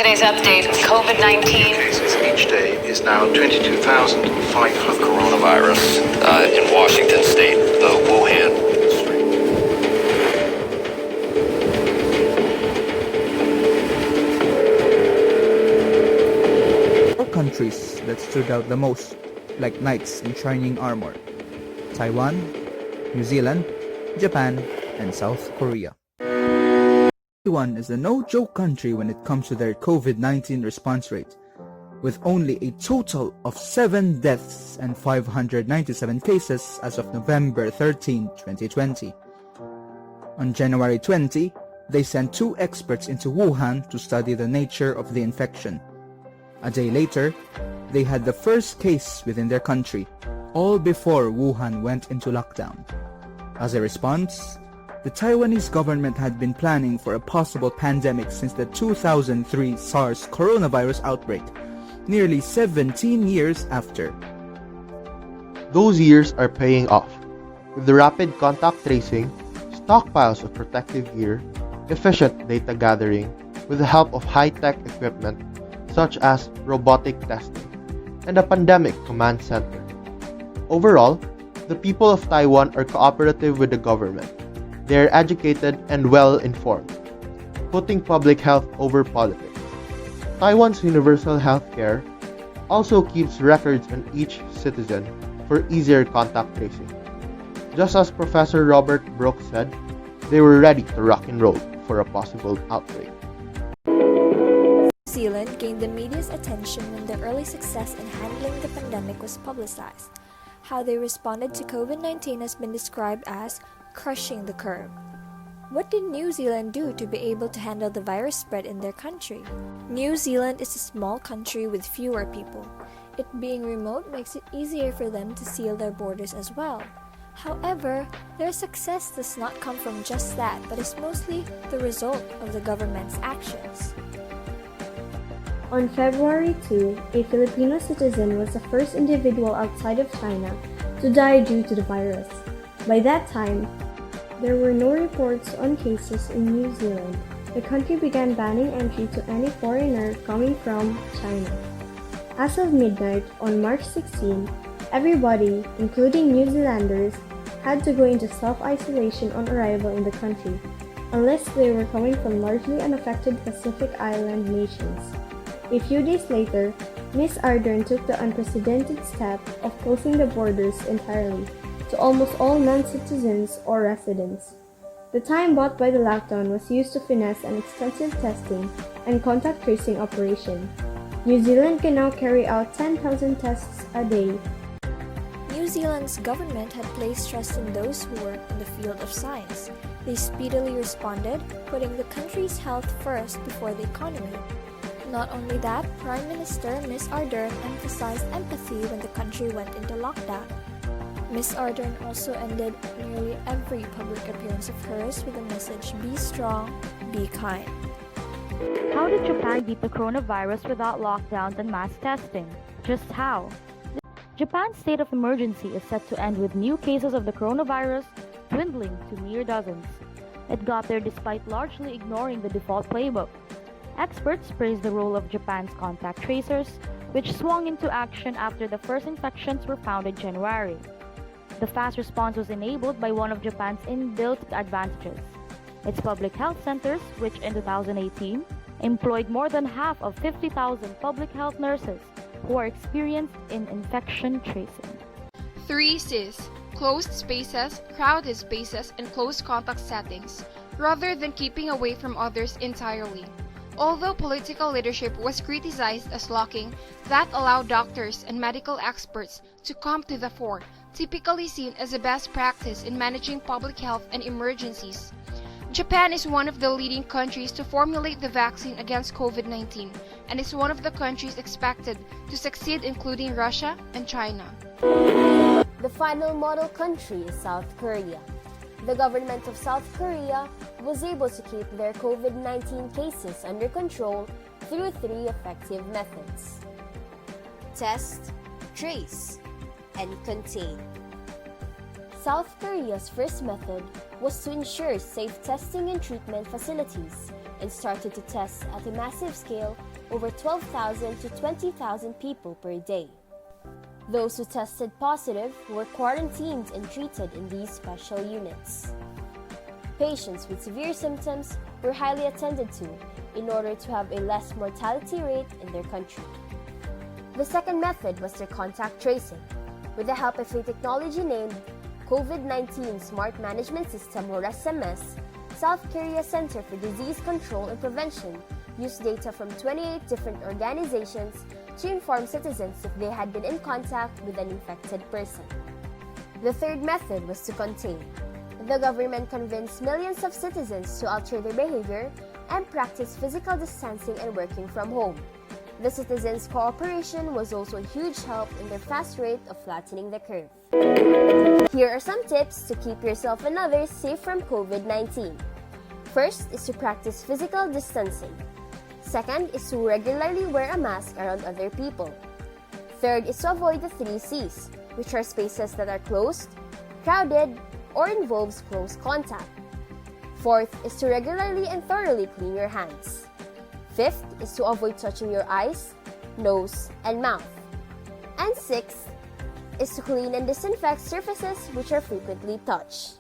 Today's update, COVID-19. Cases each day is now 22,500. Coronavirus in Washington State, the Wuhan strain. Four countries that stood out the most, like knights in shining armor: Taiwan, New Zealand, Japan, and South Korea. Taiwan is a no-joke country when it comes to their COVID-19 response rate, with only a total of 7 deaths and 597 cases as of November 13, 2020. On January 20, they sent 2 experts into Wuhan to study the nature of the infection. A day later, they had the first case within their country, all before Wuhan went into lockdown. As a response, the Taiwanese government had been planning for a possible pandemic since the 2003 SARS coronavirus outbreak, nearly 17 years after. Those years are paying off. With the rapid contact tracing, stockpiles of protective gear, efficient data gathering with the help of high-tech equipment such as robotic testing, and a pandemic command center. Overall, the people of Taiwan are cooperative with the government. They are educated and well-informed, putting public health over politics. Taiwan's universal health care also keeps records on each citizen for easier contact tracing. Just as Professor Robert Brooks said, they were ready to rock and roll for a possible outbreak. New Zealand gained the media's attention when their early success in handling the pandemic was publicized. How they responded to COVID-19 has been described as crushing the curve. What did New Zealand do to be able to handle the virus spread in their country? New Zealand is a small country with fewer people. It being remote makes it easier for them to seal their borders as well. However, their success does not come from just that, but is mostly the result of the government's actions. On February 2, a Filipino citizen was the first individual outside of China to die due to the virus. By that time, there were no reports on cases in New Zealand. The country began banning entry to any foreigner coming from China. As of midnight on March 16, everybody, including New Zealanders, had to go into self-isolation on arrival in the country, unless they were coming from largely unaffected Pacific Island nations. A few days later, Ms. Ardern took the unprecedented step of closing the borders entirely to almost all non-citizens or residents. The time bought by the lockdown was used to finesse an extensive testing and contact tracing operation. New Zealand can now carry out 10,000 tests a day. New Zealand's government had placed trust in those who work in the field of science. They speedily responded, putting the country's health first before the economy. Not only that, Prime Minister Ms. Ardern emphasized empathy when the country went into lockdown. Ms. Ardern also ended nearly every public appearance of hers with the message, "Be strong, be kind." How did Japan beat the coronavirus without lockdowns and mass testing? Just how? Japan's state of emergency is set to end with new cases of the coronavirus dwindling to mere dozens. It got there despite largely ignoring the default playbook. Experts praise the role of Japan's contact tracers, which swung into action after the first infections were found in January. The fast response was enabled by one of Japan's inbuilt advantages. Its public health centers, which in 2018 employed more than half of 50,000 public health nurses who are experienced in infection tracing. 3 Cs: closed spaces, crowded spaces, and close contact settings, rather than keeping away from others entirely. Although political leadership was criticized as lacking, that allowed doctors and medical experts to come to the fore, typically seen as a best practice in managing public health and emergencies. Japan is one of the leading countries to formulate the vaccine against COVID-19 and is one of the countries expected to succeed, including Russia and China. The final model country is South Korea. The government of South Korea was able to keep their COVID-19 cases under control through 3 effective methods: test, trace, and contain. South Korea's first method was to ensure safe testing and treatment facilities and started to test at a massive scale over 12,000 to 20,000 people per day. Those who tested positive were quarantined and treated in these special units. Patients with severe symptoms were highly attended to in order to have a less mortality rate in their country. The second method was their contact tracing. With the help of a technology named COVID-19 Smart Management System or SMS, South Korea Center for Disease Control and Prevention used data from 28 different organizations to inform citizens if they had been in contact with an infected person. The third method was to contain. The government convinced millions of citizens to alter their behavior and practice physical distancing and working from home. The citizens' cooperation was also a huge help in their fast rate of flattening the curve. Here are some tips to keep yourself and others safe from COVID-19. First is to practice physical distancing. Second is to regularly wear a mask around other people. Third is to avoid the 3 C's, which are spaces that are closed, crowded, or involves close contact. Fourth is to regularly and thoroughly clean your hands. Fifth is to avoid touching your eyes, nose, and mouth. And sixth is to clean and disinfect surfaces which are frequently touched.